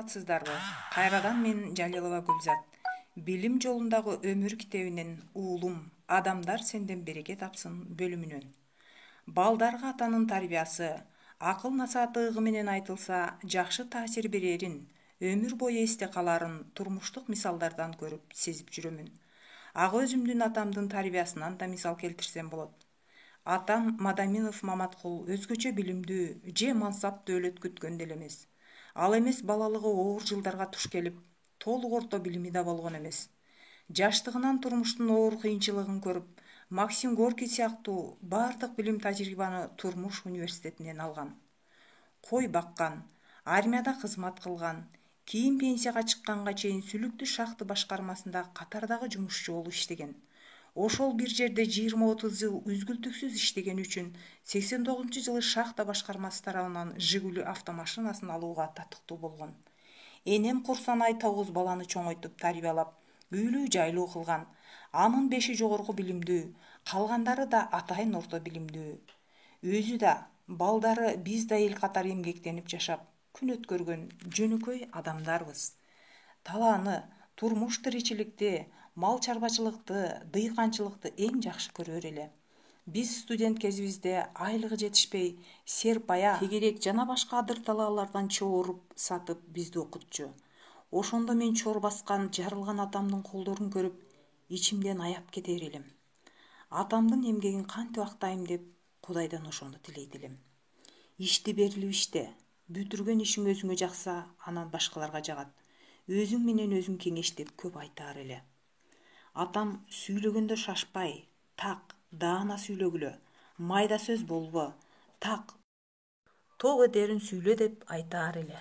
Саламатсыздарбы? Кайрадан мен Жалилова Гүлзат. Билим жолундагы өмүр китебинин уулум Адамдар сенден береке тапсын бөлүмүнөн. Балдарга атанын тарбиясы, акыл насааты ыгы менен айтылса, жакшы таасир берерин, өмүр бою эсте каларын турмуштук мисалдардан көрүп сезип жүрөмүн. Ага өзүмдүн атамдын тарбиясынан да мисал келтирсем болот. Атам Мадаминов Маматкул өзгөчө билимдүү же мансап дөөлөт күткөн деле эмес. Ал эмес балалыгы оор жылдарга туш келип, толук орто билими да болгон эмес. Жаштыгынан турмуштун оор кыйынчылыгын көрүп, Максим Горький сыяктуу бардык билим тажрыйбаны турмуш университетинен алган. Кой баккан, армияда кызмат кылган, кийин пенсияга чыкканга чейин Сүлүктүү шахта башкармасында катардагы жумушчу болуп иштеген. Ошол бир жерде 20-30 жыл үзгүлтүксүз иштеген үчүн 89-жылы шахта башкармасы тарабынан Жигули автомашинасын алууга татыктуу болгон. Энем Курсанай 9 баланы чоңойтуп тарбиялап, үйлүү жайлуу кылган. Анын 5 жогорку билимдүү, калгандары да атайын орто билимдүү. Өзү да, балдары биз да эл катары эмгектенип жашап, күн өткөргөн жөнөкөй адамдарбыз. Талааны, турмуш тиричиликти, мал чарбачылыкты, дыйканчылыкты эң жакшы көрөр эле. Биз студент кезибизде айлыгы жетишпей, серпая, тегерек жана башка адыр талаалардан чооруп сатып бизди окутчу. Ошондо мен чор баскан, жарылган атамдын колдорун көрүп, ичимден аяп кетер элем. Атамдын эмгегин кантип актайм деп Кудайдан ошону тилейт элем. Ишти берилип иште, бүтүргөн ишиң өзүңө жакса, анан башкаларга жагат. Өзүң менен өзүң кеңештеп көп айтаар эле. Атам сүйлөгөндө шашпай, так, даана сүйлөгүлө, майда сөз болбо, так, ток этерин сүйлө деп айтаар эле.